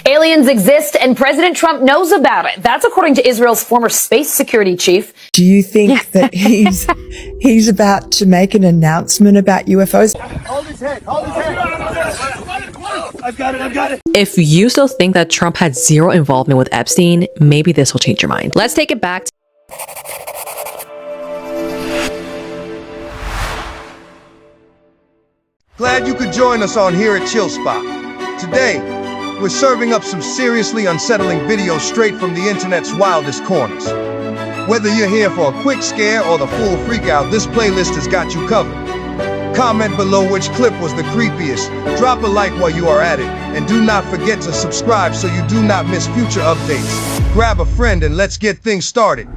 Aliens exist and President Trump knows about it. That's according to Israel's former space security chief. Do you think that he's about to make an announcement about UFOs? Hold his head. Hold his head. I've got it. If you still think that Trump had zero involvement with Epstein, maybe this will change your mind. Let's take it back. Glad you could join us on Here at Chill Spot. Today, we're serving up some seriously unsettling videos straight from the internet's wildest corners. Whether you're here for a quick scare or the full freakout, this playlist has got you covered. Comment below which clip was the creepiest, drop a like while you are at it, and do not forget to subscribe so you do not miss future updates. Grab a friend and let's get things started.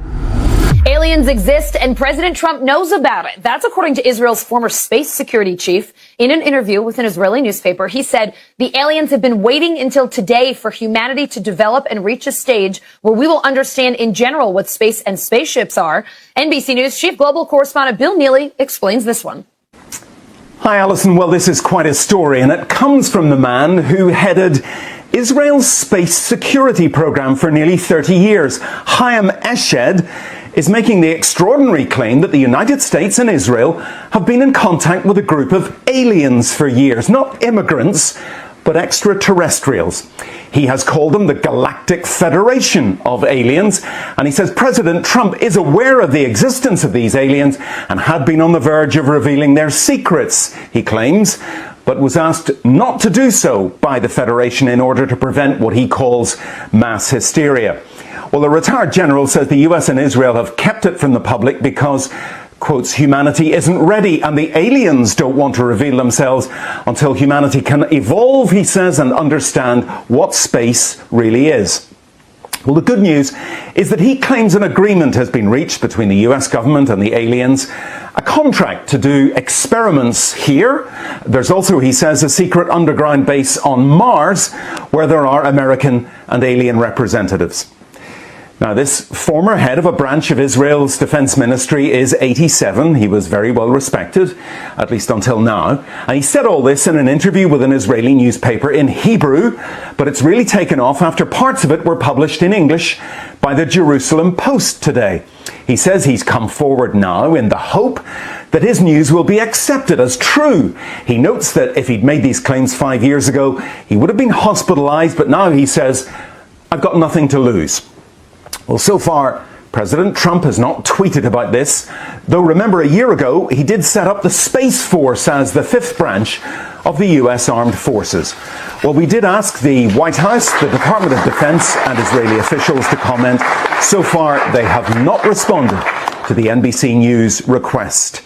Aliens exist and President Trump knows about it. That's according to Israel's former space security chief. In an interview with an Israeli newspaper, he said the aliens have been waiting until today for humanity to develop and reach a stage where we will understand in general what space and spaceships are. NBC News chief global correspondent Bill Neely explains this one. Hi, Alison. Well, this is quite a story, and it comes from the man who headed Israel's space security program for nearly 30 years. Chaim Eshed is making the extraordinary claim that the United States and Israel have been in contact with a group of aliens for years. Not immigrants, but extraterrestrials. He has called them the Galactic Federation of Aliens, and he says President Trump is aware of the existence of these aliens and had been on the verge of revealing their secrets, he claims, but was asked not to do so by the Federation in order to prevent what he calls mass hysteria. Well, the retired general says the US and Israel have kept it from the public because, quotes, humanity isn't ready and the aliens don't want to reveal themselves until humanity can evolve, he says, and understand what space really is. Well, the good news is that he claims an agreement has been reached between the US government and the aliens, a contract to do experiments here. There's also, he says, a secret underground base on Mars where there are American and alien representatives. Now, this former head of a branch of Israel's defense ministry is 87. He was very well respected, at least until now. And he said all this in an interview with an Israeli newspaper in Hebrew, but it's really taken off after parts of it were published in English by the Jerusalem Post today. He says he's come forward now in the hope that his news will be accepted as true. He notes that if he'd made these claims 5 years ago, he would have been hospitalized, but now he says, I've got nothing to lose. Well, so far, President Trump has not tweeted about this, though remember a year ago he did set up the Space Force as the fifth branch of the US Armed Forces. Well, we did ask the White House, the Department of Defense and Israeli officials to comment. So far, they have not responded to the NBC News request,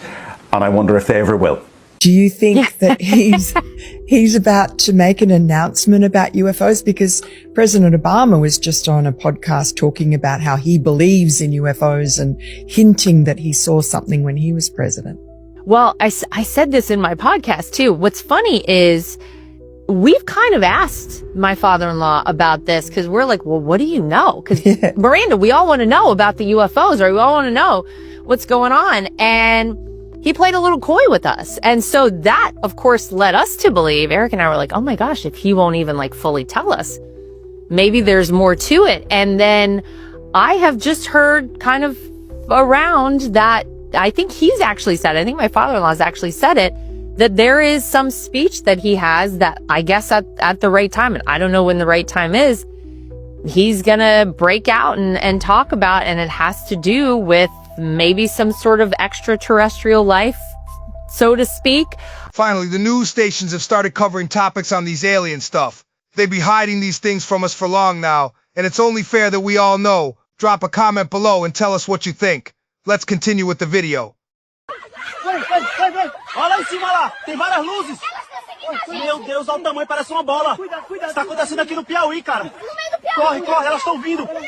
and I wonder if they ever will. Do you think that he's about to make an announcement about UFOs? Because President Obama was just on a podcast talking about how he believes in UFOs and hinting that he saw something when he was president. Well, I said this in my podcast too. What's funny is we've kind of asked my father-in-law about this because we're like, well, what do you know? Because Miranda, we all want to know about the UFOs, or we all want to know what's going on. And he played a little coy with us. And so that, of course, led us to believe, Eric and I were like, oh my gosh, if he won't even like fully tell us, maybe there's more to it. And then I have just heard kind of around that I think he's actually said, I think my father-in-law's actually said it, that there is some speech that he has that I guess at the right time, and I don't know when the right time is, he's gonna break out and talk about, and it has to do with maybe some sort of extraterrestrial life, so to speak. Finally, the news stations have started covering topics on these alien stuff. They've been hiding these things from us for long now, and it's only fair that we all know. Drop a comment below and tell us what you think. Let's continue with the video. Vem. Olha lá em cima lá. Tem várias luzes. Meu Deus, olha o tamanho, parece uma bola. Cuidado. Está acontecendo aqui no Piauí, cara. No meio do Piauí. Corre, elas estão vindo. Corre.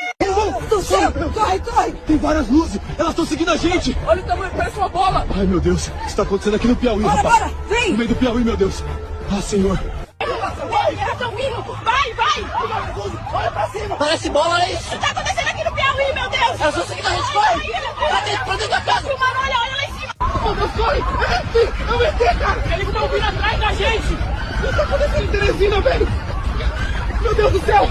Tem várias luzes. Elas estão seguindo a gente. Olha o tamanho, parece uma bola. Ai, meu Deus. O que está acontecendo aqui no Piauí, rapaz? Bora, vem. No meio do Piauí, meu Deus. Ah, Senhor. Elas estão vindo. Vai. Olha pra cima. Parece bola, é isso. O que está acontecendo aqui no Piauí, meu Deus? Elas estão seguindo a gente. Corre. Pra dentro da casa. Olha lá em cima. Meu Deus, corre. É o ET, cara. Eles estão vindo atrás da gente. O que está acontecendo em Teresina, velho? Meu Deus do céu!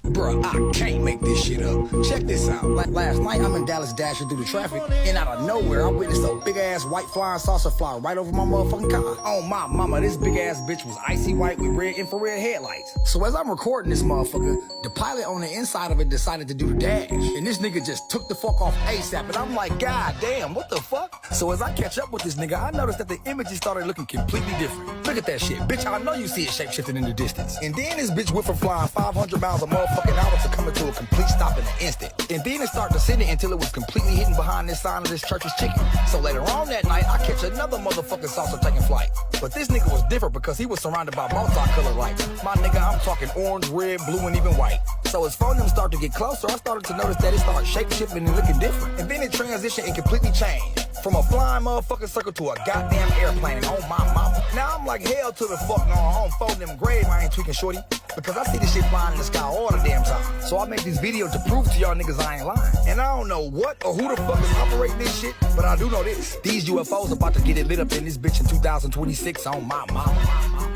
Bruh, I can't make this shit up. Check this out. Last night, I'm in Dallas dashing through the traffic, and out of nowhere, I witnessed a big-ass white flying saucer fly right over my motherfucking car. Oh, my mama, this big-ass bitch was icy white with red infrared headlights. So as I'm recording this motherfucker, the pilot on the inside of it decided to do the dash, and this nigga just took the fuck off ASAP, and I'm like, God damn, what the fuck? So as I catch up with this nigga, I noticed that the images started looking completely different. Look at that shit. Bitch, I know you see it shape-shifting in the distance. And then this bitch went from flying 500 miles a motherfucking hour to coming to a complete stop in an instant. And then it started descending until it was completely hidden behind this sign of this church's chicken. So later on that night, I catch another motherfucking saucer taking flight. But this nigga was different because he was surrounded by multicolored lights. My nigga, I'm talking orange, red, blue, and even white. So as phone them started to get closer, I started to notice that it started shape-shifting and looking different. And then it transitioned and completely changed. From a flying motherfucking circle to a goddamn airplane on my mama. Now I'm like, hell to the fuck no, I don't fold them grave, I ain't tweaking shorty. Because I see this shit flying in the sky all the damn time. So I make this video to prove to y'all niggas I ain't lying. And I don't know what or who the fuck is operating this shit, but I do know this. These UFOs about to get it lit up in this bitch in 2026 on my mama.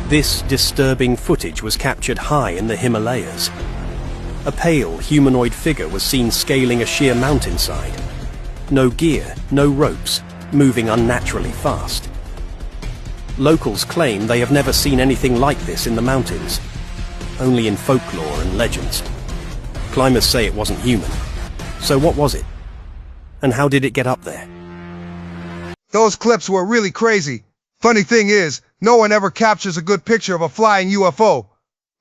This disturbing footage was captured high in the Himalayas. A pale, humanoid figure was seen scaling a sheer mountainside. No gear, no ropes, moving unnaturally fast. Locals claim they have never seen anything like this in the mountains, only in folklore and legends. Climbers say it wasn't human. So what was it? And how did it get up there? Those clips were really crazy. Funny thing is, no one ever captures a good picture of a flying UFO.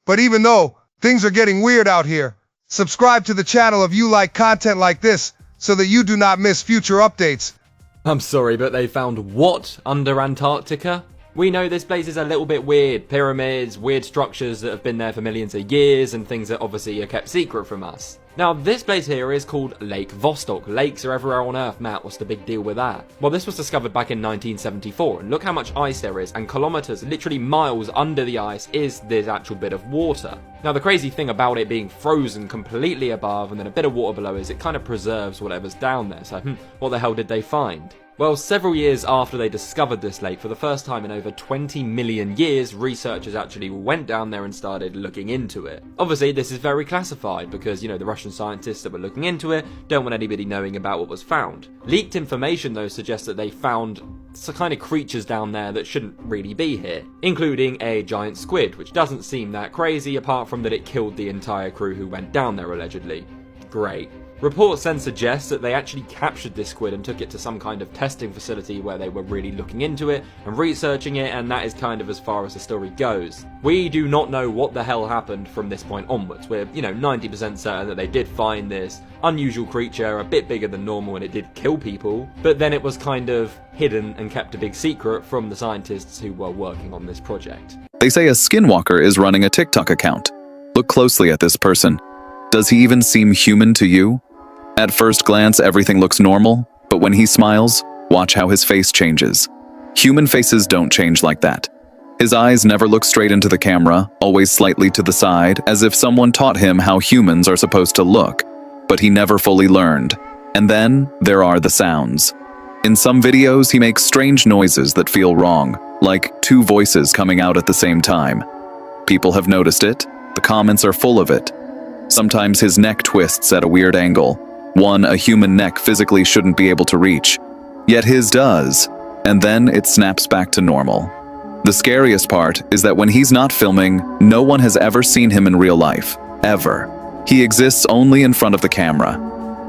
But even though things are getting weird out here, subscribe to the channel if you like content like this so that you do not miss future updates. I'm sorry, but they found what under Antarctica? We know this place is a little bit weird. Pyramids, weird structures that have been there for millions of years, and things that obviously are kept secret from us. Now, this place here is called Lake Vostok. Lakes are everywhere on Earth, Matt. What's the big deal with that? Well, this was discovered back in 1974, and look how much ice there is, and kilometers, literally miles under the ice is this actual bit of water. Now, the crazy thing about it being frozen completely above and then a bit of water below is it kind of preserves whatever's down there. So, what the hell did they find? Well, several years after they discovered this lake, for the first time in over 20 million years, researchers actually went down there and started looking into it. Obviously, this is very classified because, the Russian scientists that were looking into it don't want anybody knowing about what was found. Leaked information, though, suggests that they found some kind of creatures down there that shouldn't really be here, including a giant squid, which doesn't seem that crazy apart from that it killed the entire crew who went down there allegedly. Great. Reports then suggest that they actually captured this squid and took it to some kind of testing facility where they were really looking into it and researching it, and that is kind of as far as the story goes. We do not know what the hell happened from this point onwards. We're, 90% certain that they did find this unusual creature, a bit bigger than normal, and it did kill people, but then it was kind of hidden and kept a big secret from the scientists who were working on this project. They say a skinwalker is running a TikTok account. Look closely at this person. Does he even seem human to you? At first glance, everything looks normal, but when he smiles, watch how his face changes. Human faces don't change like that. His eyes never look straight into the camera, always slightly to the side, as if someone taught him how humans are supposed to look, but he never fully learned. And then, there are the sounds. In some videos, he makes strange noises that feel wrong, like two voices coming out at the same time. People have noticed it. The comments are full of it. Sometimes his neck twists at a weird angle, one a human neck physically shouldn't be able to reach. Yet his does, and then it snaps back to normal. The scariest part is that when he's not filming, no one has ever seen him in real life, ever. He exists only in front of the camera.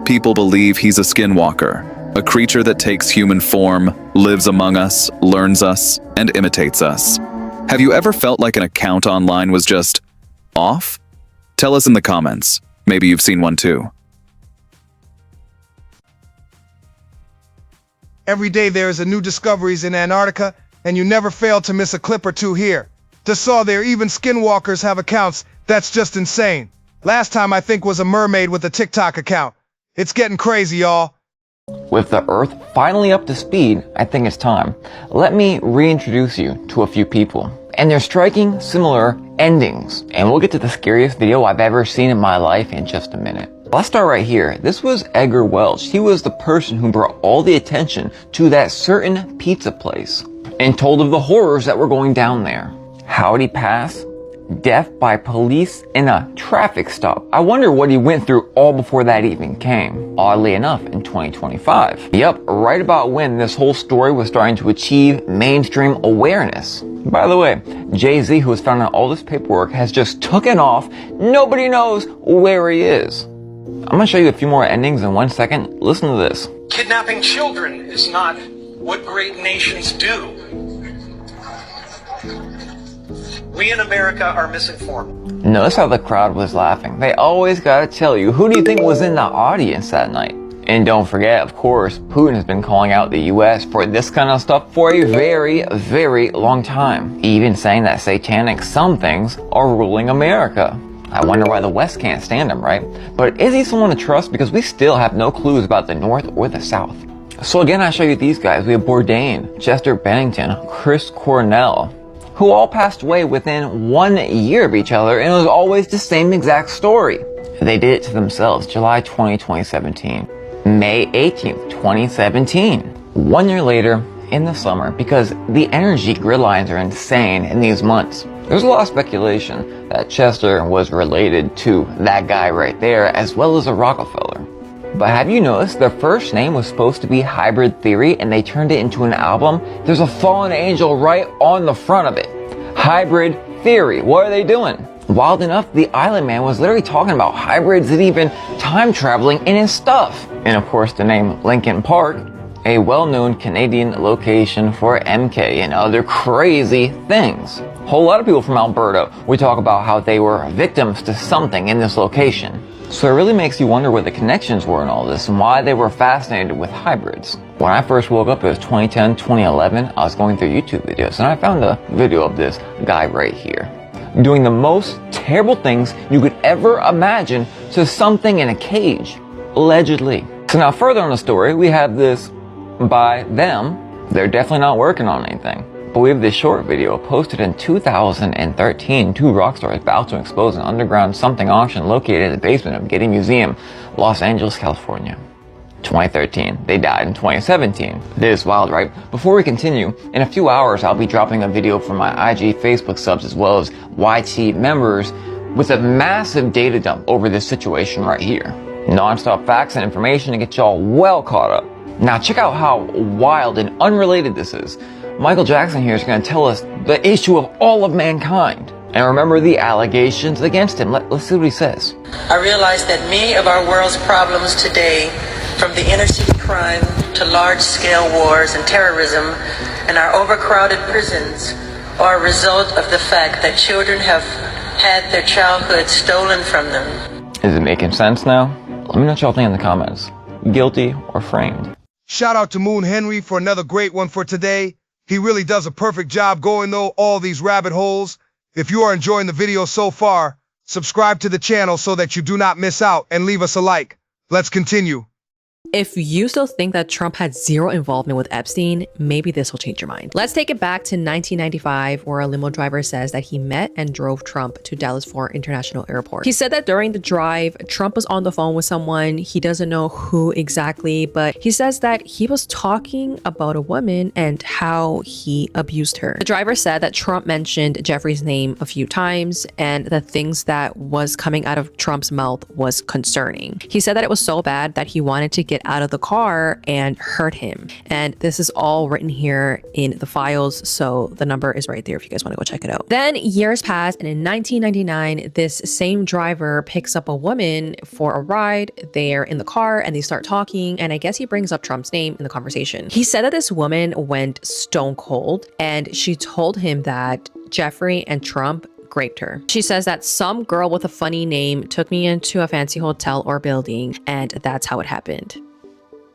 People believe he's a skinwalker, a creature that takes human form, lives among us, learns us, and imitates us. Have you ever felt like an account online was just off? Tell us in the comments. Maybe you've seen one too. Every day there is a new discoveries in Antarctica, and you never fail to miss a clip or two here. Just saw there even skinwalkers have accounts. That's just insane. Last time I think was a mermaid with a TikTok account. It's getting crazy, y'all. With the Earth finally up to speed, I think it's time. Let me reintroduce you to a few people. And they're striking similar endings. And we'll get to the scariest video I've ever seen in my life in just a minute. Let's start right here. This was Edgar Welch. He was the person who brought all the attention to that certain pizza place. and told of the horrors that were going down there. How'd he pass? Death by police in a traffic stop. I wonder what he went through all before that even came. Oddly enough, in 2025. Yep, right about when this whole story was starting to achieve mainstream awareness. By the way, Jay-Z, who has found out all this paperwork, has just taken off. Nobody knows where he is. I'm gonna show you a few more endings in 1 second. Listen to this. Kidnapping children is not what great nations do. We in America are misinformed. Notice how the crowd was laughing. They always gotta tell you, who do you think was in the audience that night? And don't forget, of course, Putin has been calling out the US for this kind of stuff for a very, very long time. Even saying that satanic somethings are ruling America. I wonder why the West can't stand him, right? But is he someone to trust? Because we still have no clues about the North or the South. So again, I show you these guys. We have Bourdain, Chester Bennington, Chris Cornell, who all passed away within 1 year of each other, and it was always the same exact story. They did it to themselves. July 20, 2017. May 18th, 2017. 1 year later, in the summer, because the energy grid lines are insane in these months. There's a lot of speculation that Chester was related to that guy right there, as well as a Rockefeller. But have you noticed their first name was supposed to be Hybrid Theory, and they turned it into an album? There's a fallen angel right on the front of it. Hybrid Theory. What are they doing? Wild enough, the Island Man was literally talking about hybrids and even time traveling in his stuff. And of course the name Lincoln Park, a well-known Canadian location for MK and other crazy things. A whole lot of people from Alberta would talk about how they were victims to something in this location. So it really makes you wonder what the connections were in all this and why they were fascinated with hybrids. When I first woke up, it was 2010, 2011, I was going through YouTube videos and I found a video of this guy right here, doing the most terrible things you could ever imagine to something in a cage, allegedly. So now further on the story, we have this by them. They're definitely not working on anything. But we have this short video posted in 2013. Two rock stars about to expose an underground something auction located in the basement of Getty Museum, Los Angeles, California. 2013. They died in 2017. This is wild, right? Before we continue, in a few hours I'll be dropping a video for my IG, Facebook subs, as well as YT members with a massive data dump over this situation right here. Non-stop facts and information to get y'all well caught up. Now check out how wild and unrelated this is. Michael Jackson here is going to tell us the issue of all of mankind. And remember the allegations against him. Let's see what he says. I realize that many of our world's problems today, from the inner city crime to large-scale wars and terrorism and our overcrowded prisons, are a result of the fact that children have had their childhood stolen from them. Is it making sense now? Let me know what y'all think in the comments. Guilty or framed? Shout out to Moon Henry for another great one for today. He really does a perfect job going though all these rabbit holes. If you are enjoying the video so far, subscribe to the channel so that you do not miss out and leave us a like. Let's continue. If you still think that Trump had zero involvement with Epstein, maybe this will change your mind. Let's take it back to 1995, where a limo driver says that he met and drove Trump to Dallas Fort International Airport. He said that during the drive, Trump was on the phone with someone. He doesn't know who exactly, but he says that he was talking about a woman and how he abused her. The driver said that Trump mentioned Jeffrey's name a few times and the things that was coming out of Trump's mouth was concerning. He said that it was so bad that he wanted to get out of the car and hurt him. And this is all written here in the files, so the number is right there if you guys want to go check it out. Then years pass, and in 1999, this same driver picks up a woman for a ride. They're in the car and they start talking, and I guess he brings up Trump's name in the conversation. He said that this woman went stone cold and she told him that Jeffrey and Trump raped her. She says that some girl with a funny name took me into a fancy hotel or building, and that's how it happened.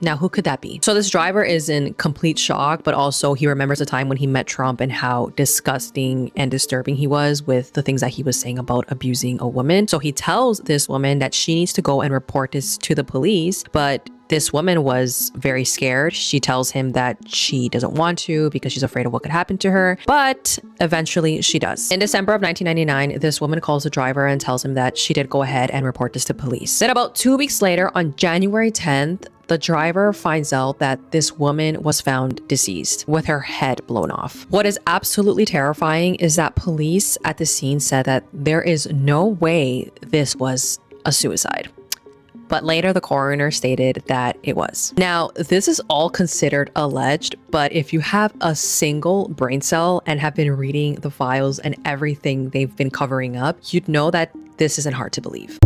Now, who could that be? So this driver is in complete shock, but also he remembers a time when he met Trump and how disgusting and disturbing he was with the things that he was saying about abusing a woman. So he tells this woman that she needs to go and report this to the police, but this woman was very scared. She tells him that she doesn't want to because she's afraid of what could happen to her, but eventually she does. In December of 1999, this woman calls the driver and tells him that she did go ahead and report this to police. Then about 2 weeks later, on January 10th, the driver finds out that this woman was found deceased with her head blown off. What is absolutely terrifying is that police at the scene said that there is no way this was a suicide. But later the coroner stated that it was. Now, this is all considered alleged, but if you have a single brain cell and have been reading the files and everything they've been covering up, you'd know that this isn't hard to believe.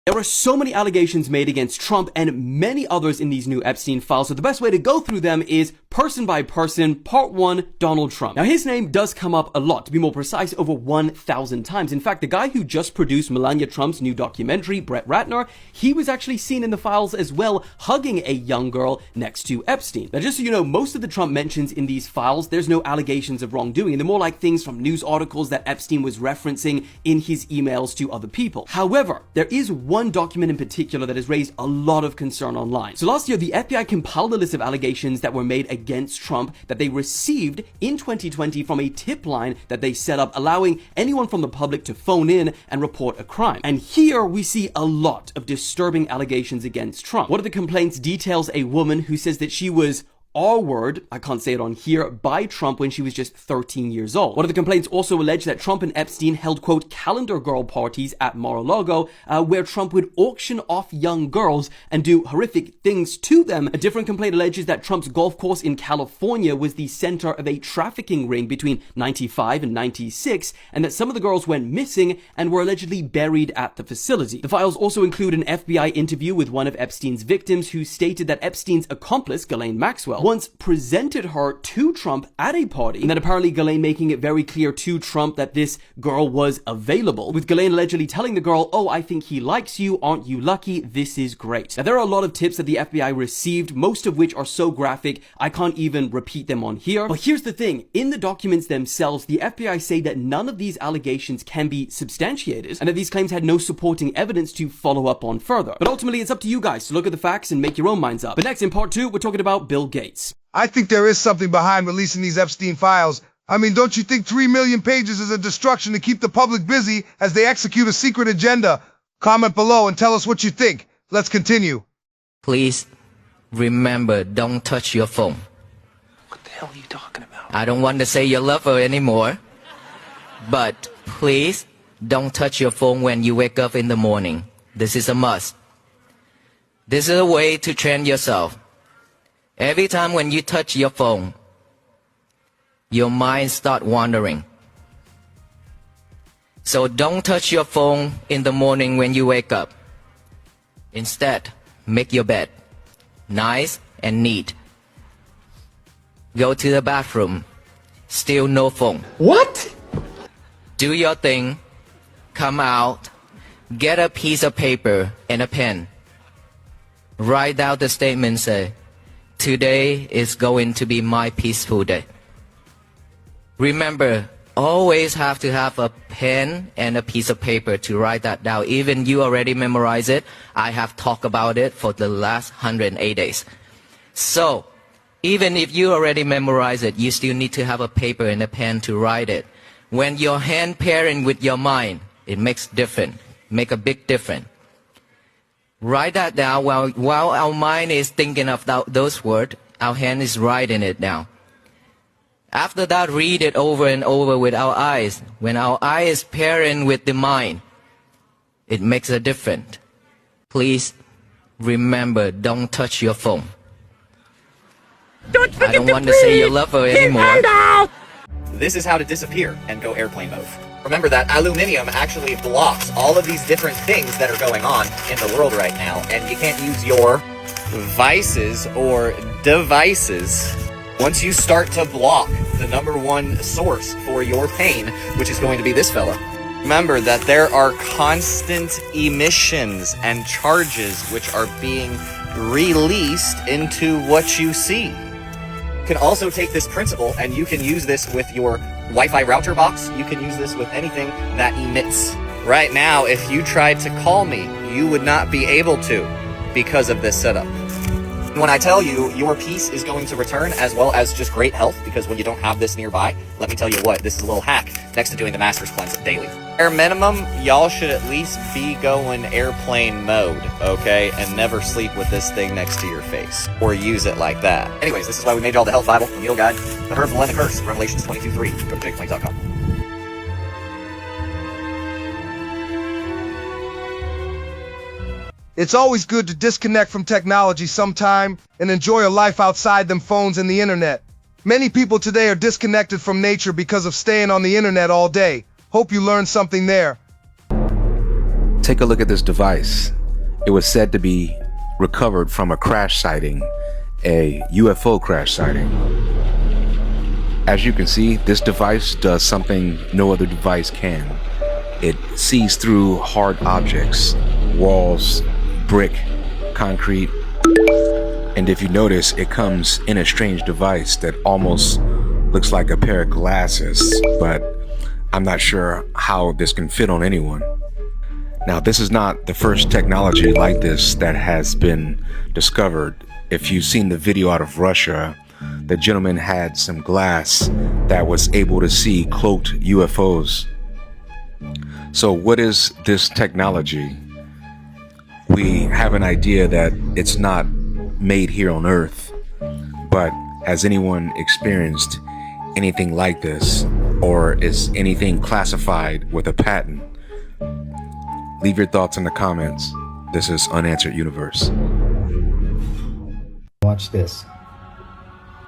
There are so many allegations made against Trump and many others in these new Epstein files, so the best way to go through them is person by person. Part 1, Donald Trump. Now, his name does come up a lot, to be more precise, over 1,000 times. In fact, the guy who just produced Melania Trump's new documentary, Brett Ratner, he was actually seen in the files as well, hugging a young girl next to Epstein. Now, just so you know, most of the Trump mentions in these files, there's no allegations of wrongdoing, and they're more like things from news articles that Epstein was referencing in his emails to other people. However, there is one document in particular that has raised a lot of concern online. So last year, the FBI compiled a list of allegations that were made against Trump that they received in 2020 from a tip line that they set up, allowing anyone from the public to phone in and report a crime. And here we see a lot of disturbing allegations against Trump. One of the complaints details a woman who says that she was R-word, I can't say it on here, by Trump when she was just 13 years old. One of the complaints also alleged that Trump and Epstein held, quote, calendar girl parties at Mar-a-Lago, where Trump would auction off young girls and do horrific things to them. A different complaint alleges that Trump's golf course in California was the center of a trafficking ring between 95 and 96, and that some of the girls went missing and were allegedly buried at the facility. The files also include an FBI interview with one of Epstein's victims who stated that Epstein's accomplice, Ghislaine Maxwell, once presented her to Trump at a party, and then apparently Ghislaine making it very clear to Trump that this girl was available, with Ghislaine allegedly telling the girl, "Oh, I think he likes you, aren't you lucky? This is great." Now, there are a lot of tips that the FBI received, most of which are so graphic, I can't even repeat them on here. But here's the thing, in the documents themselves, the FBI say that none of these allegations can be substantiated, and that these claims had no supporting evidence to follow up on further. But ultimately, it's up to you guys to look at the facts and make your own minds up. But next, in part 2, we're talking about Bill Gates. I think there is something behind releasing these Epstein files. I mean, don't you think 3 million pages is a destruction to keep the public busy as they execute a secret agenda? Comment below and tell us what you think. Let's continue. Please remember, don't touch your phone. What the hell are you talking about? I don't want to say you love her anymore, but please don't touch your phone when you wake up in the morning. This is a must. This is a way to train yourself. Every time when you touch your phone, your mind starts wandering. So don't touch your phone in the morning when you wake up. Instead, make your bed nice and neat. Go to the bathroom. Still no phone. What? Do your thing. Come out. Get a piece of paper and a pen. Write out the statement, say, "Today is going to be my peaceful day." Remember, always have to have a pen and a piece of paper to write that down. Even you already memorize it. I have talked about it for the last 108 days. So, even if you already memorize it, you still need to have a paper and a pen to write it. When your hand pairing with your mind, it makes different, make a big difference. Write that down while our mind is thinking of those words, our hand is writing it down. After that, read it over and over with our eyes. When our eye is pairing with the mind, it makes a difference. Please remember, don't touch your phone. I don't want to say you love her anymore. This is how to disappear and go airplane mode. Remember that aluminum actually blocks all of these different things that are going on in the world right now, and you can't use your vices or devices once you start to block the #1 source for your pain, which is going to be this fella. Remember that there are constant emissions and charges which are being released into what you see. You can also take this principle and you can use this with your Wi-Fi router box. You can use this with anything that emits. Right now, if you tried to call me, you would not be able to because of this setup. When I tell you your peace is going to return, as well as just great health, because when you don't have this nearby, let me tell you what, this is a little hack next to doing the Master's Cleanse daily. Bare minimum, y'all should at least be going airplane mode, okay? And never sleep with this thing next to your face. Or use it like that. Anyways, this is why we made y'all the Health Bible, the Meal Guide, the Herbal and the Curse, Revelations 22:3. Go to jakeplane.com. It's always good to disconnect from technology sometime and enjoy a life outside them phones and the internet. Many people today are disconnected from nature because of staying on the internet all day. Hope you learned something there. Take a look at this device. It was said to be recovered from a crash sighting, a UFO crash sighting. As you can see, this device does something no other device can. It sees through hard objects, walls, brick, concrete, and if you notice, it comes in a strange device that almost looks like a pair of glasses, but I'm not sure how this can fit on anyone. Now, this is not the first technology like this that has been discovered. If you've seen the video out of Russia, the gentleman had some glass that was able to see cloaked UFOs. So what is this technology? We have an idea that it's not made here on Earth, but has anyone experienced anything like this, or is anything classified with a patent? Leave your thoughts in the comments. This is Unanswered Universe. Watch this.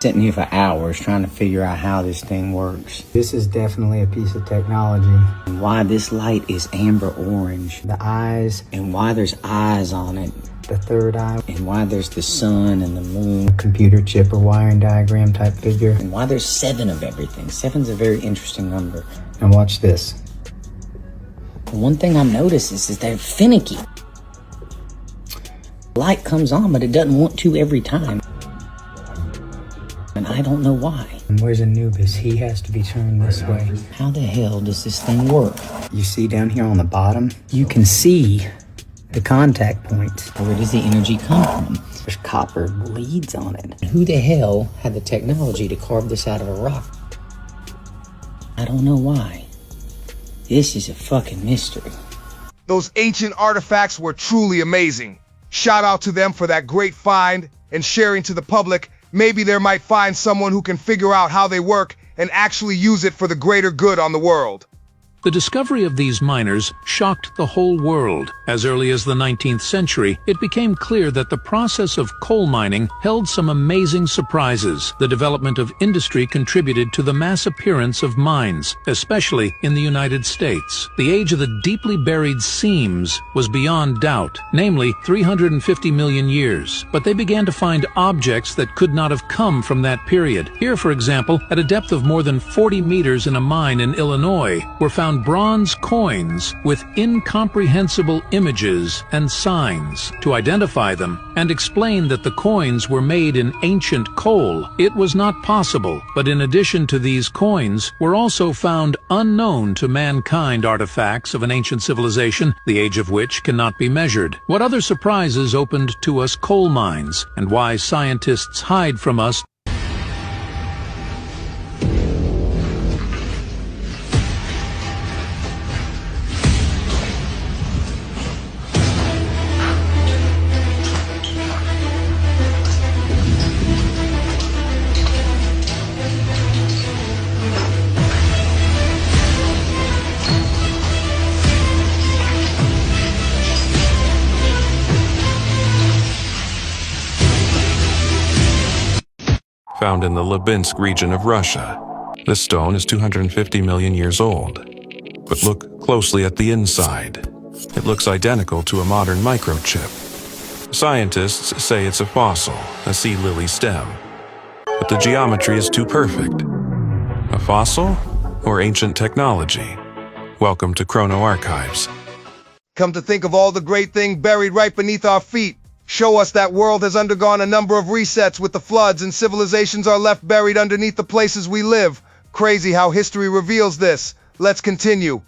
Sitting here for hours trying to figure out how this thing works. This is definitely a piece of technology. And why this light is amber orange. The eyes. And why there's eyes on it. The third eye. And why there's the sun and the moon. Computer chip or wiring diagram type figure. And why there's 7 of everything. 7's a very interesting number. And watch this. One thing I've noticed is they're finicky. Light comes on, but it doesn't want to every time. And I don't know why. And where's Anubis? He has to be turned this way. How the hell does this thing work? You see down here on the bottom, you can see the contact points. Where does the energy come from? There's copper leads on it. Who the hell had the technology to carve this out of a rock? I don't know why. This is a fucking mystery. Those ancient artifacts were truly amazing. Shout out to them for that great find and sharing to the public. Maybe there might find someone who can figure out how they work and actually use it for the greater good on the world. The discovery of these miners shocked the whole world. As early as the 19th century, it became clear that the process of coal mining held some amazing surprises. The development of industry contributed to the mass appearance of mines, especially in the United States. The age of the deeply buried seams was beyond doubt, namely 350 million years. But they began to find objects that could not have come from that period. Here, for example, at a depth of more than 40 meters in a mine in Illinois, were found bronze coins with incomprehensible images and signs. To identify them and explain that the coins were made in ancient coal, it was not possible. But in addition to these coins, were also found unknown to mankind artifacts of an ancient civilization, the age of which cannot be measured. What other surprises opened to us coal mines, and why scientists hide from us? Found in the Lubinsk region of Russia. This stone is 250 million years old. But look closely at the inside. It looks identical to a modern microchip. Scientists say it's a fossil, a sea lily stem. But the geometry is too perfect. A fossil or ancient technology? Welcome to Chrono Archives. Come to think of all the great things buried right beneath our feet. Show us that world has undergone a number of resets with the floods and civilizations are left buried underneath the places we live. Crazy how history reveals this. Let's continue.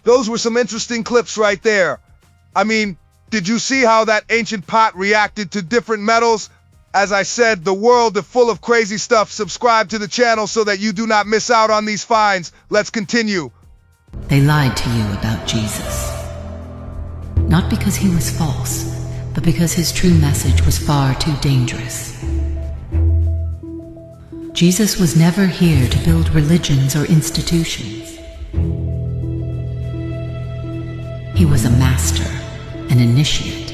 Those were some interesting clips right there. I mean, did you see how that ancient pot reacted to different metals? As I said, the world is full of crazy stuff. Subscribe to the channel so that you do not miss out on these finds. Let's continue. They lied to you about Jesus. Not because he was false, but because his true message was far too dangerous. Jesus was never here to build religions or institutions. He was a master, an initiate,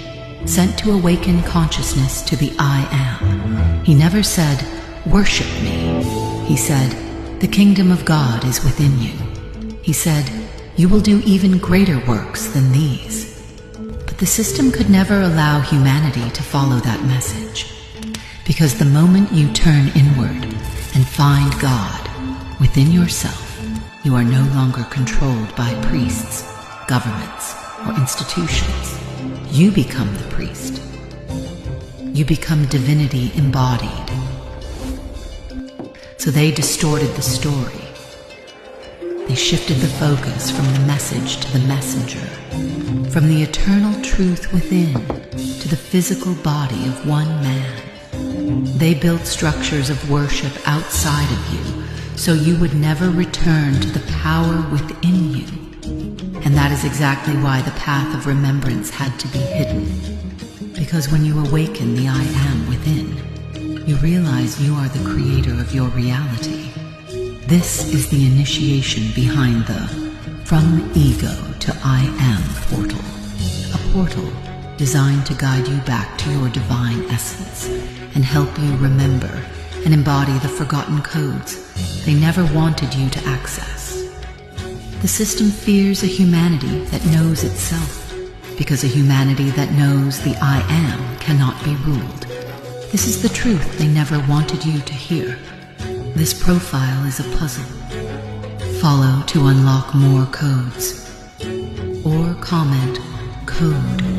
sent to awaken consciousness to the I Am. He never said, "Worship me." He said, "The kingdom of God is within you." He said, "You will do even greater works than these." But the system could never allow humanity to follow that message. Because the moment you turn inward and find God within yourself, you are no longer controlled by priests, governments, or institutions. You become the priest. You become divinity embodied. So they distorted the story. They shifted the focus from the message to the messenger, from the eternal truth within to the physical body of one man. They built structures of worship outside of you, so you would never return to the power within you. And that is exactly why the path of remembrance had to be hidden. Because when you awaken the I Am within, you realize you are the creator of your reality. This is the initiation behind the From Ego to I Am portal. A portal designed to guide you back to your divine essence and help you remember and embody the forgotten codes they never wanted you to access. The system fears a humanity that knows itself, because a humanity that knows the I Am cannot be ruled. This is the truth they never wanted you to hear. This profile is a puzzle. Follow to unlock more codes. Or comment code.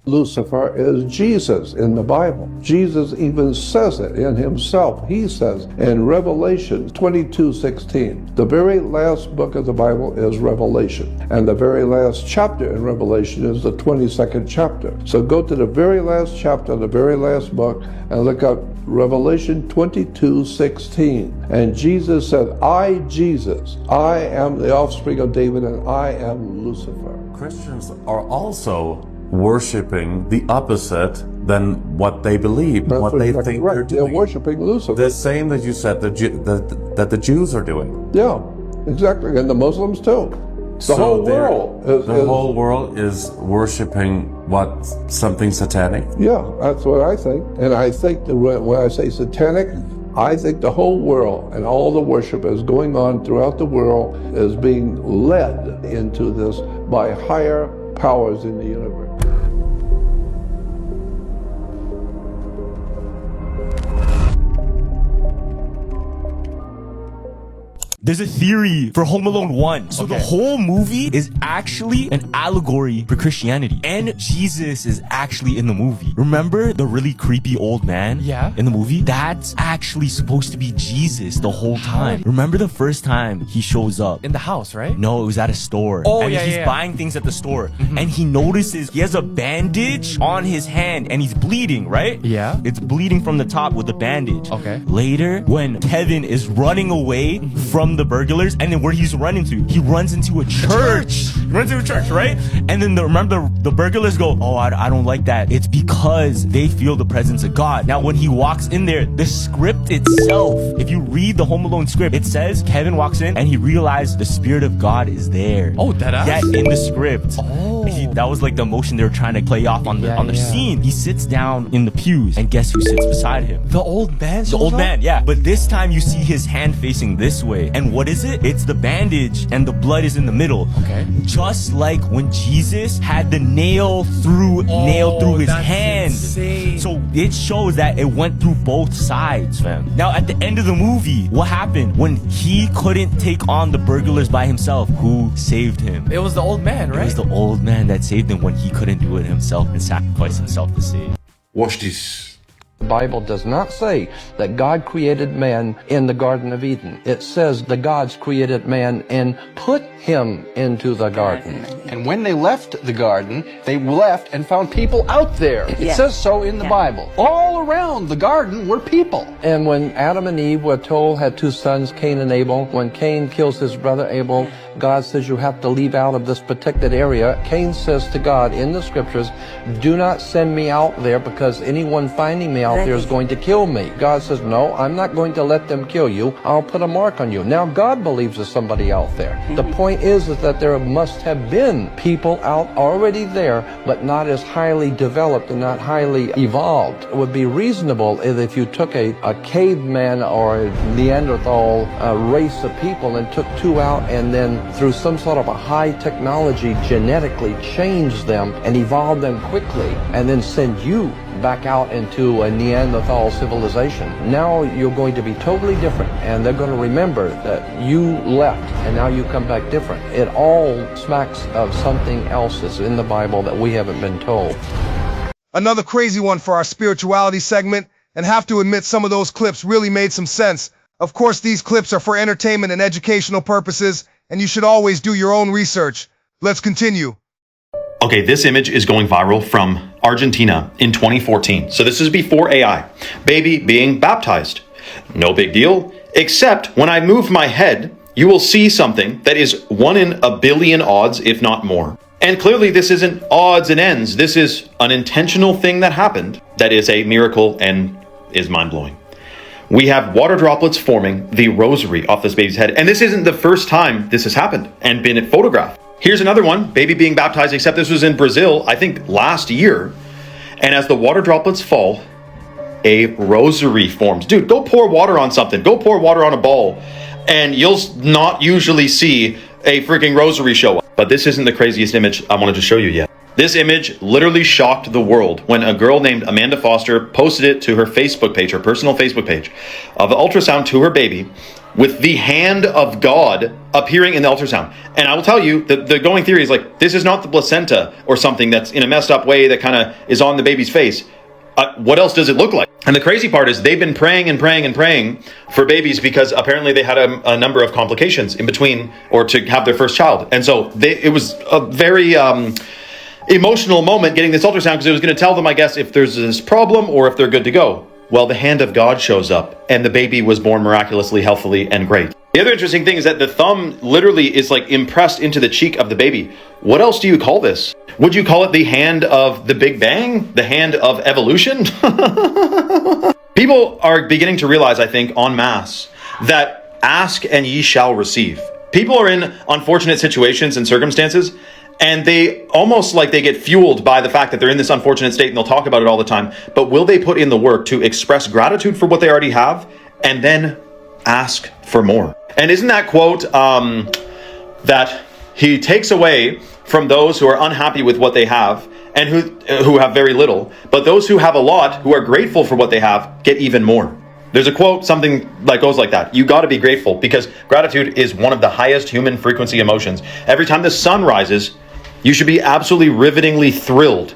Lucifer is Jesus in the Bible. Jesus even says it in himself. He says in Revelation 22:16, the very last book of the Bible is Revelation, and the very last chapter in Revelation is the 22nd chapter. So go to the very last chapter, the very last book, and look up Revelation 22:16. And Jesus said, I, Jesus, I am the offspring of David, and I am Lucifer. Christians are also worshipping the opposite than what they believe, That's what they exactly think right. they're doing. They're worshiping Lucifer. The same that you said that the Jews are doing. Yeah, exactly, and the Muslims too. The whole world is worshipping what? Something satanic? Yeah, that's what I think. And I think that when I say satanic, I think the whole world and all the worship is going on throughout the world is being led into this by higher powers in the universe. There's a theory for Home Alone 1. So the whole movie is actually an allegory for Christianity. And Jesus is actually in the movie. Remember the really creepy old man in the movie? That's actually supposed to be Jesus the whole time. Remember the first time he shows up? In the house, right? No, it was at a store. Oh, and he's buying things at the store. And he notices he has a bandage on his hand and he's bleeding, right? Yeah. It's bleeding from the top with the bandage. Okay. Later, when Kevin is running away from the burglars, and then where he's running to, he runs into a church. He runs into a church, right? And then remember the burglars go, oh, I don't like that. It's because they feel the presence of God. Now, when he walks in there, the script itself, if you read the Home Alone script, it says Kevin walks in and he realized the Spirit of God is there. Oh, deadass? Yeah, in the script. Oh. That was like the emotion they were trying to play off on the scene. He sits down in the pews, and guess who sits beside him? The old man? The old man, yeah. But this time you see his hand facing this way. And what is it? It's the bandage, and the blood is in the middle. Okay. Just like when Jesus had the nail through his hand. Insane. So it shows that it went through both sides, fam. Now at the end of the movie, what happened? When he couldn't take on the burglars by himself, who saved him? It was the old man, right? It was the old man that saved him when he couldn't do it himself and sacrifice himself to save. Watch this. The Bible does not say that God created man in the Garden of Eden. It says the gods created man and put him into the garden. And when they left the garden, they left and found people out there. It says so in the Bible. All around the garden were people. And when Adam and Eve were told, had two sons, Cain and Abel, when Cain kills his brother Abel, God says you have to leave out of this protected area. Cain says to God in the scriptures, do not send me out there because anyone finding me out there is going to kill me. God says, no, I'm not going to let them kill you. I'll put a mark on you. Now God believes there's somebody out there. The point is that there must have been people out already there, but not as highly developed and not highly evolved. It would be reasonable if you took a caveman or a Neanderthal race of people and took two out and then through some sort of a high technology genetically change them and evolve them quickly and then send you back out into a Neanderthal civilization. Now you're going to be totally different and they're going to remember that you left and now you come back different. It all smacks of something else that's in the Bible that we haven't been told. Another crazy one for our spirituality segment, and have to admit some of those clips really made some sense. Of course, these clips are for entertainment and educational purposes, and you should always do your own research. Let's continue. Okay, this image is going viral from Argentina in 2014. So this is before AI. Baby being baptized. No big deal, except when I move my head, you will see something that is 1 in a billion odds, if not more. And clearly this isn't odds and ends. This is an intentional thing that happened that is a miracle and is mind-blowing. We have water droplets forming the rosary off this baby's head. And this isn't the first time this has happened and been photographed. Here's another one, baby being baptized, except this was in Brazil, I think last year. And as the water droplets fall, a rosary forms. Dude, go pour water on something. Go pour water on a ball. And you'll not usually see a freaking rosary show up. But this isn't the craziest image I wanted to show you yet. This image literally shocked the world when a girl named Amanda Foster posted it to her Facebook page, her personal Facebook page, of the ultrasound to her baby with the hand of God appearing in the ultrasound. And I will tell you, the going theory is like, this is not the placenta or something that's in a messed up way that kind of is on the baby's face. What else does it look like? And the crazy part is they've been praying and praying and praying for babies because apparently they had a number of complications in between or to have their first child. And so it was a very emotional moment getting this ultrasound because it was going to tell them, I guess, if there's this problem or if they're good to go. Well, the hand of God shows up and the baby was born miraculously, healthily, and great. The other interesting thing is that the thumb literally is like impressed into the cheek of the baby. What else do you call this? Would you call it the hand of the Big Bang? The hand of evolution? People are beginning to realize, I think, en masse, that ask and ye shall receive. People are in unfortunate situations and circumstances, and they almost like they get fueled by the fact that they're in this unfortunate state and they'll talk about it all the time. But will they put in the work to express gratitude for what they already have and then ask for more? And isn't that quote that he takes away from those who are unhappy with what they have and who have very little, but those who have a lot, who are grateful for what they have, get even more. There's a quote, something that goes like that. You got to be grateful because gratitude is one of the highest human frequency emotions. Every time the sun rises, you should be absolutely rivetingly thrilled.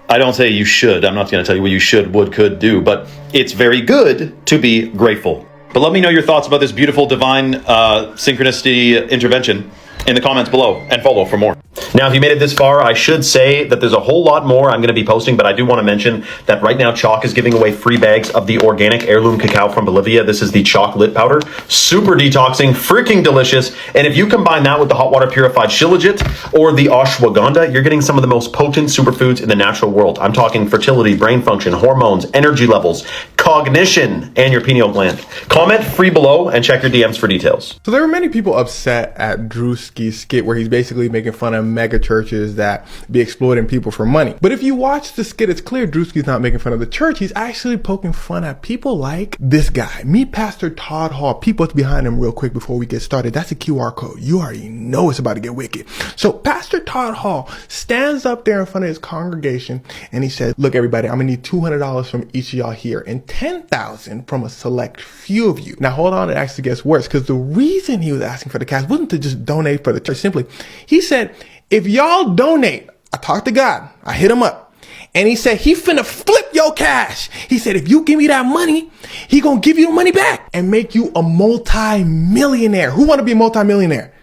I don't say you should. I'm not going to tell you what you should, would, could do, but it's very good to be grateful. But let me know your thoughts about this beautiful divine synchronicity intervention in the comments below and follow for more. Now, if you made it this far, I should say that there's a whole lot more I'm going to be posting, but I do want to mention that right now Chalk is giving away free bags of the organic heirloom cacao from Bolivia. This is the chocolate powder. Super detoxing, freaking delicious. And if you combine that with the hot water purified shilajit or the ashwagandha, you're getting some of the most potent superfoods in the natural world. I'm talking fertility, brain function, hormones, energy levels, cognition, and your pineal gland. Comment free below and check your DMs for details. So there were many people upset at Drewski's skit where he's basically making fun of mega churches that be exploiting people for money. But if you watch the skit, it's clear Drewski's not making fun of the church. He's actually poking fun at people like this guy. Meet Pastor Todd Hall. Peep what's behind him real quick before we get started. That's a QR code. You already know it's about to get wicked. So Pastor Todd Hall stands up there in front of his congregation and he says, look, everybody, I'm gonna need $200 from each of y'all here and $10,000 from a select few of you. Now hold on, it actually gets worse because the reason he was asking for the cash wasn't to just donate for the church. Simply, he said, if y'all donate, I talked to God, I hit him up, And he said, he finna flip your cash. He said, if you give me that money, he gonna give you the money back and make you a multi-millionaire. Who wanna be a multi-millionaire?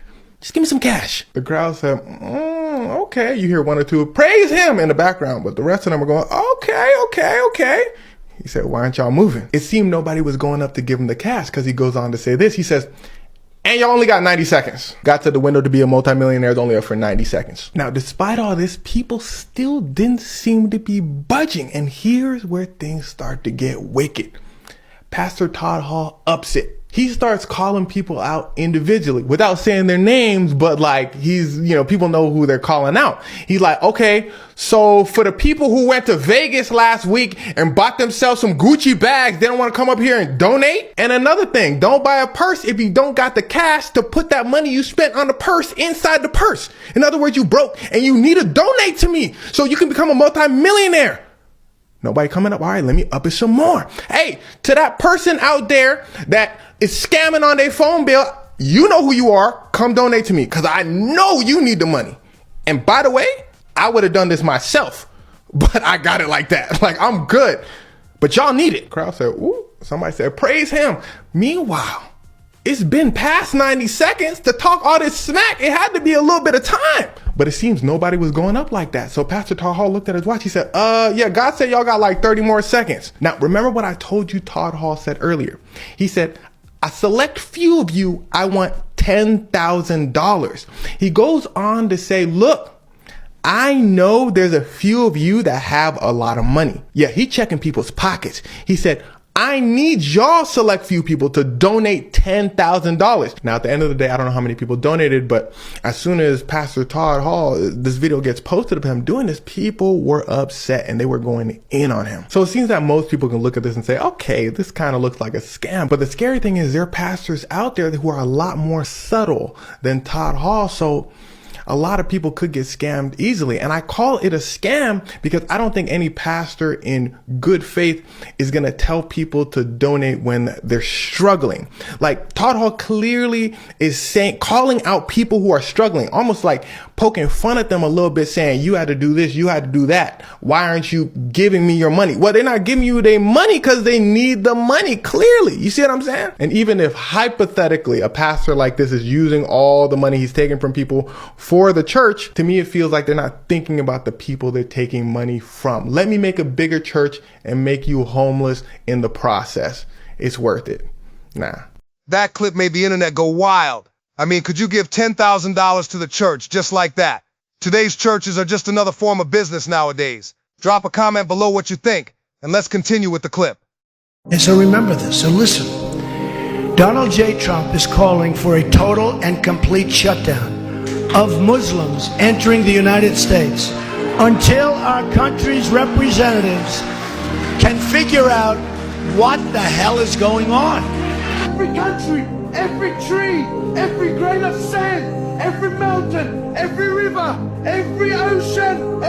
Just give me some cash. The crowd said, okay. You hear one or two, praise him in the background, but the rest of them are going, okay. He said, why aren't y'all moving? It seemed nobody was going up to give him the cash because he goes on to say this. He says, and y'all only got 90 seconds. Got to the window to be a multimillionaire is only up for 90 seconds. Now, despite all this, people still didn't seem to be budging. And here's where things start to get wicked. Pastor Todd Hall ups it. He starts calling people out individually without saying their names, but like people know who they're calling out. He's like, okay, so for the people who went to Vegas last week and bought themselves some Gucci bags, they don't want to come up here and donate. And another thing, don't buy a purse if you don't got the cash to put that money you spent on the purse inside the purse. In other words, you broke and you need to donate to me so you can become a multi-millionaire. Nobody coming up. All right, let me up it some more. Hey, to that person out there that is scamming on their phone bill, you know who you are. Come donate to me because I know you need the money. And by the way, I would have done this myself, but I got it like that. Like, I'm good, but y'all need it. Crowd said, ooh. Somebody said, praise him. Meanwhile, it's been past 90 seconds to talk all this smack. It had to be a little bit of time. But it seems nobody was going up like that. So Pastor Todd Hall looked at his watch. He said, yeah, God said y'all got like 30 more seconds. Now, remember what I told you Todd Hall said earlier. He said, a select few of you, I want $10,000. He goes on to say, look, I know there's a few of you that have a lot of money. Yeah, he checking people's pockets. He said, I need y'all select few people to donate $10,000. Now, at the end of the day, I don't know how many people donated, but as soon as Pastor Todd Hall, this video gets posted of him doing this, people were upset and they were going in on him. So it seems that most people can look at this and say, okay, this kind of looks like a scam. But the scary thing is there are pastors out there who are a lot more subtle than Todd Hall. So a lot of people could get scammed easily. And I call it a scam because I don't think any pastor in good faith is going to tell people to donate when they're struggling. Like Todd Hall clearly is calling out people who are struggling, almost like poking fun at them a little bit, saying, you had to do this, you had to do that. Why aren't you giving me your money? Well, they're not giving you their money because they need the money, clearly. You see what I'm saying? And even if hypothetically a pastor like this is using all the money he's taking from people for the church, to me, it feels like they're not thinking about the people they're taking money from. Let me make a bigger church and make you homeless in the process. It's worth it. Nah. That clip made the internet go wild. I mean, could you give $10,000 to the church just like that? Today's churches are just another form of business nowadays. Drop a comment below what you think, and let's continue with the clip. And so remember this, so listen. Donald J. Trump is calling for a total and complete shutdown of Muslims entering the United States until our country's representatives can figure out what the hell is going on. Every country, every tree, every grain of sand, every mountain, every river, every ocean,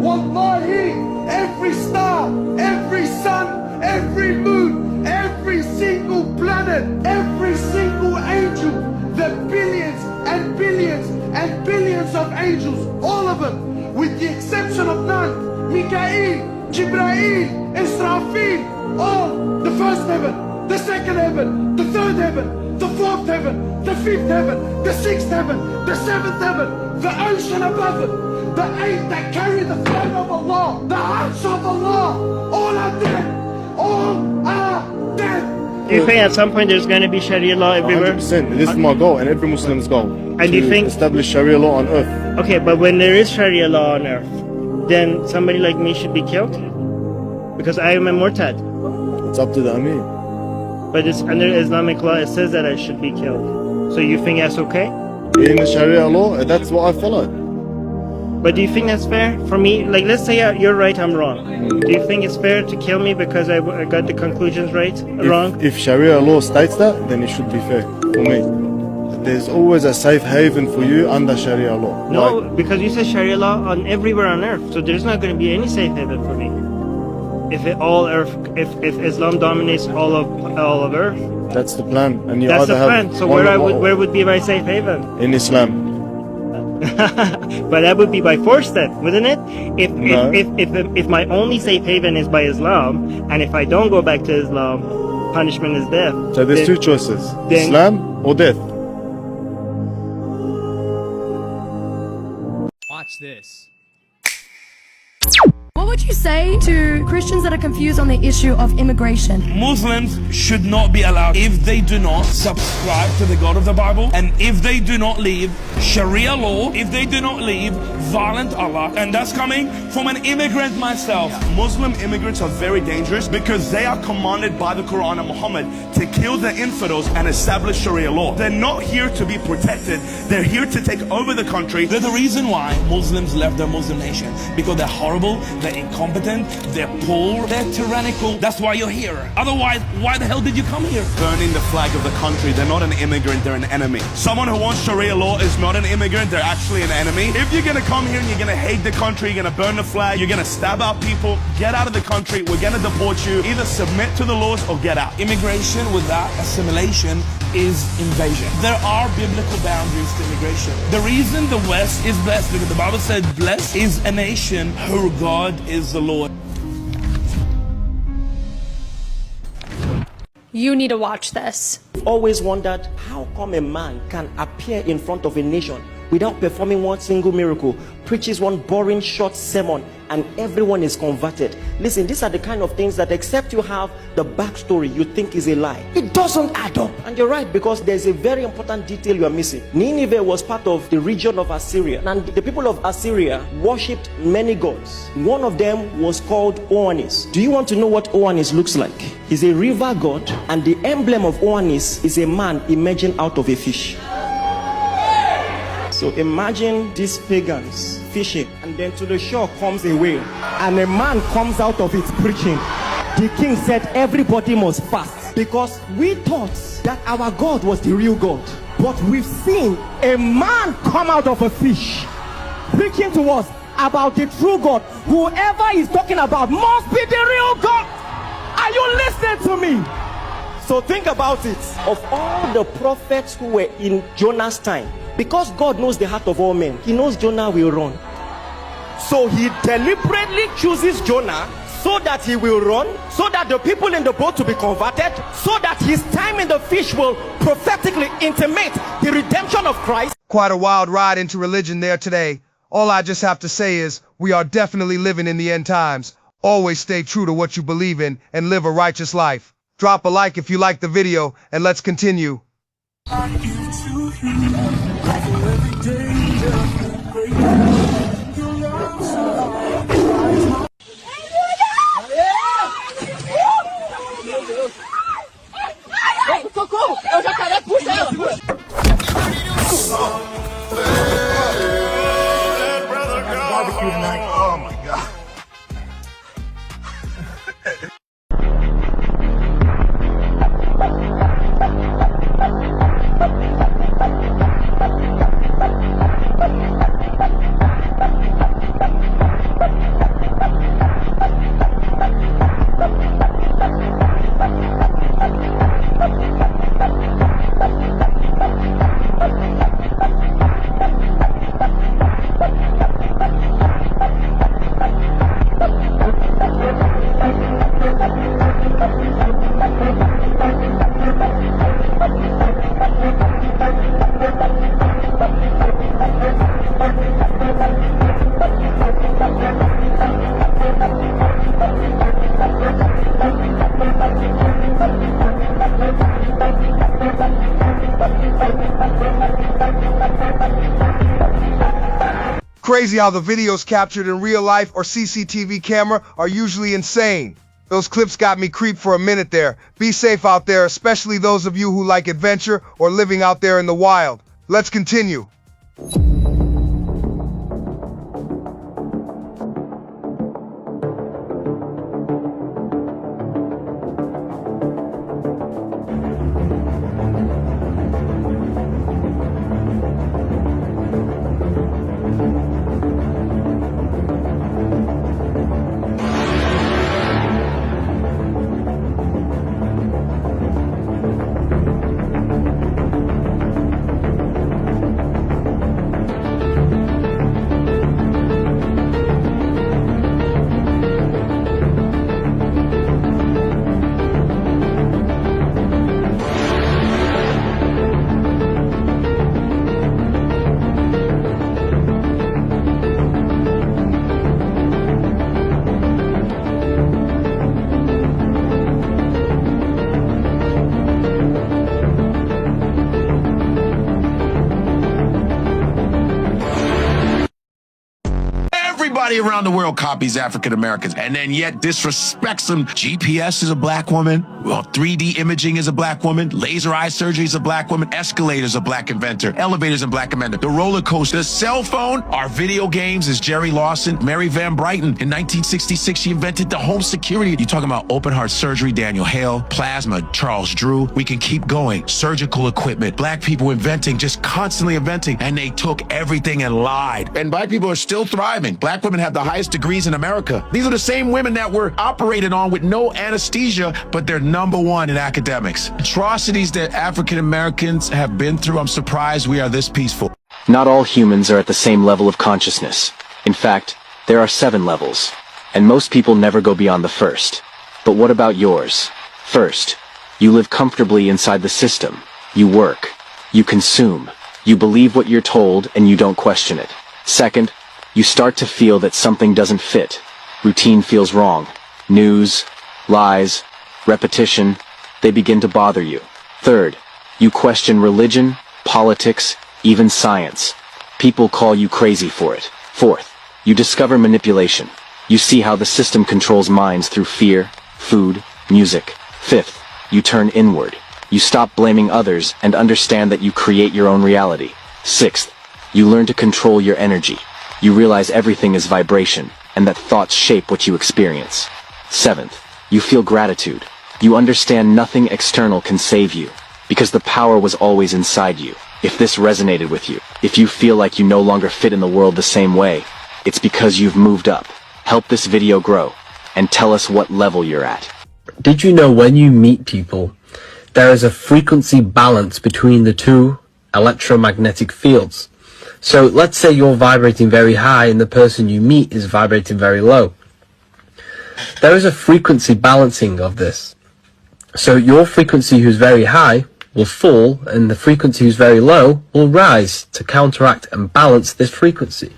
wallahi, every star, every sun, every moon, every single planet, every single angel, the billions and billions and billions of angels, all of them, with the exception of none, Mikael, Jibrail, Israfil, all, the first heaven, the second heaven, the third heaven, the fourth heaven, the fifth heaven, the sixth heaven, the seventh heaven, the ocean above it, the eight that carry the throne of Allah, the arsh of Allah, all are dead, all are dead. Do you think at some point there's going to be Sharia law everywhere? 100%. This is my goal and every Muslim's goal. And do you think establish Sharia law on earth? Okay, but when there is Sharia law on earth, then somebody like me should be killed? Because I am a murtad. It's up to the Amir. But it's under Islamic law, it says that I should be killed. So you think that's okay? In the Sharia law, that's what I followed. But do you think that's fair? For me, like, let's say you're right, I'm wrong. Do you think it's fair to kill me because I got the conclusions wrong? If Sharia law states that, then it should be fair for me. There's always a safe haven for you under Sharia law. No, because you said Sharia law on everywhere on earth, so there's not going to be any safe haven for me. If Islam dominates all of earth. That's the plan, and you that's either the plan. have so where would be my safe haven? In Islam. But that would be by force then, wouldn't it? No. If my only safe haven is by Islam, and if I don't go back to Islam, punishment is death. So there's two choices: Islam or death. Watch this. What would you say to Christians that are confused on the issue of immigration? Muslims should not be allowed if they do not subscribe to the God of the Bible, and if they do not leave Sharia law, if they do not leave violent Allah, and that's coming from an immigrant myself. Muslim immigrants are very dangerous because they are commanded by the Quran and Muhammad to kill the infidels and establish Sharia law. They're not here to be protected. They're here to take over the country. They're the reason why Muslims left their Muslim nation, because they're horrible, they're incompetent, they're poor, they're tyrannical. That's why you're here. Otherwise, why the hell did you come here? Burning the flag of the country. They're not an immigrant, they're an enemy. Someone who wants Sharia law is not an immigrant, they're actually an enemy. If you're gonna come here and you're gonna hate the country, you're gonna burn the flag, you're gonna stab out people, get out of the country, we're gonna deport you. Either submit to the laws or get out. Immigration without assimilation is invasion. There are biblical boundaries to immigration. The reason the West is blessed, because the Bible said, blessed is a nation whose God is the Lord. You need to watch this. Always wondered how come a man can appear in front of a nation without performing one single miracle, preaches one boring short sermon, and everyone is converted. Listen, these are the kind of things that, except you have the backstory, you think is a lie. It doesn't add up. And you're right, because there's a very important detail you are missing. Nineveh was part of the region of Assyria, and the people of Assyria worshipped many gods. One of them was called Oannes. Do you want to know what Oannes looks like? He's a river god, and the emblem of Oannes is a man emerging out of a fish. So imagine these pagans fishing, and then to the shore comes a whale, and a man comes out of it preaching. The king said everybody must fast, because we thought that our God was the real God, but we've seen a man come out of a fish preaching to us about the true God. Whoever he's talking about must be the real God. Are you listening to me? So think about it. Of all the prophets who were in Jonah's time, because God knows the heart of all men, he knows Jonah will run. So he deliberately chooses Jonah so that he will run, so that the people in the boat will be converted, so that his time in the fish will prophetically intimate the redemption of Christ. Quite a wild ride into religion there today. All I just have to say is, we are definitely living in the end times. Always stay true to what you believe in and live a righteous life. Drop a like if you like the video, and let's continue. Eu jacaré, puxa ela! Barbecue tonight. Oh my God. Crazy how the videos captured in real life or CCTV camera are usually insane. Those clips got me creeped for a minute there. Be safe out there, especially those of you who like adventure or living out there in the wild. Let's continue. Everybody around the world copies African Americans and then yet disrespects them. GPS is a black woman. Well, 3D imaging is a black woman. Laser eye surgery is a black woman. Escalators a black inventor. Elevators a black inventor. The roller coaster, the cell phone, our video games is Jerry Lawson. Mary Van Brighton in 1966, she invented the home security. You're talking about open heart surgery, Daniel Hale, plasma, Charles Drew. We can keep going. Surgical equipment, black people inventing, just constantly inventing, and they took everything and lied. And black people are still thriving. Black women have the highest degrees in America. These are the same women that were operated on with no anesthesia, but they're #1 in academics. Atrocities that African Americans have been through, I'm surprised we are this peaceful. Not all humans are at the same level of consciousness. In fact, there are 7 levels, and most people never go beyond the first. But what about yours? First, you live comfortably inside the system. You work. You consume. You believe what you're told and you don't question it. Second, you start to feel that something doesn't fit. Routine feels wrong. News, lies, repetition, they begin to bother you. Third, you question religion, politics, even science. People call you crazy for it. Fourth, you discover manipulation. You see how the system controls minds through fear, food, music. Fifth, you turn inward. You stop blaming others and understand that you create your own reality. Sixth, you learn to control your energy. You realize everything is vibration and that thoughts shape what you experience. Seventh, you feel gratitude. You understand nothing external can save you because the power was always inside you. If this resonated with you, if you feel like you no longer fit in the world the same way, it's because you've moved up. Help this video grow and tell us what level you're at. Did you know when you meet people, there is a frequency balance between the two electromagnetic fields? So let's say you're vibrating very high and the person you meet is vibrating very low. There is a frequency balancing of this. So your frequency who's very high will fall and the frequency who's very low will rise to counteract and balance this frequency.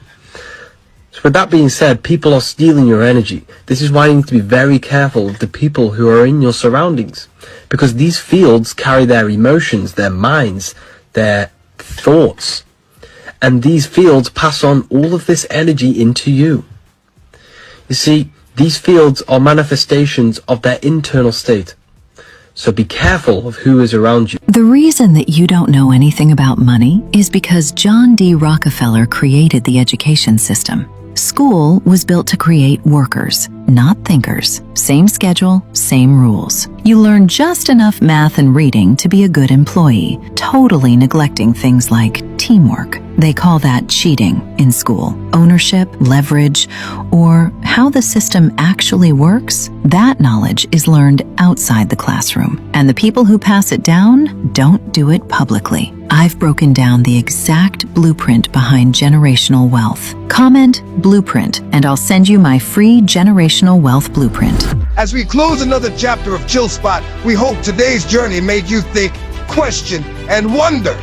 So with that being said, people are stealing your energy. This is why you need to be very careful of the people who are in your surroundings, because these fields carry their emotions, their minds, their thoughts, and these fields pass on all of this energy into you. You see, these fields are manifestations of their internal state. So be careful of who is around you. The reason that you don't know anything about money is because John D. Rockefeller created the education system. School was built to create workers, not thinkers. Same schedule, same rules. You learn just enough math and reading to be a good employee, totally neglecting things like teamwork. They call that cheating in school. Ownership, leverage, or how the system actually works, that knowledge is learned outside the classroom. And the people who pass it down don't do it publicly. I've broken down the exact blueprint behind generational wealth. Comment blueprint and I'll send you my free generational wealth blueprint. As we close another chapter of Chill Spot, we hope today's journey made you think, question, and wonder.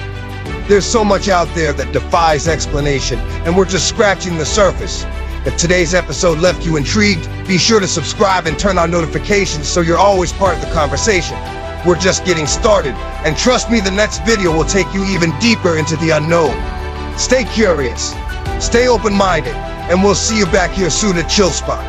There's so much out there that defies explanation, and we're just scratching the surface. If today's episode left you intrigued, be sure to subscribe and turn on notifications so you're always part of the conversation. We're just getting started, and trust me, the next video will take you even deeper into the unknown. Stay curious, stay open-minded, and we'll see you back here soon at Chill Spot.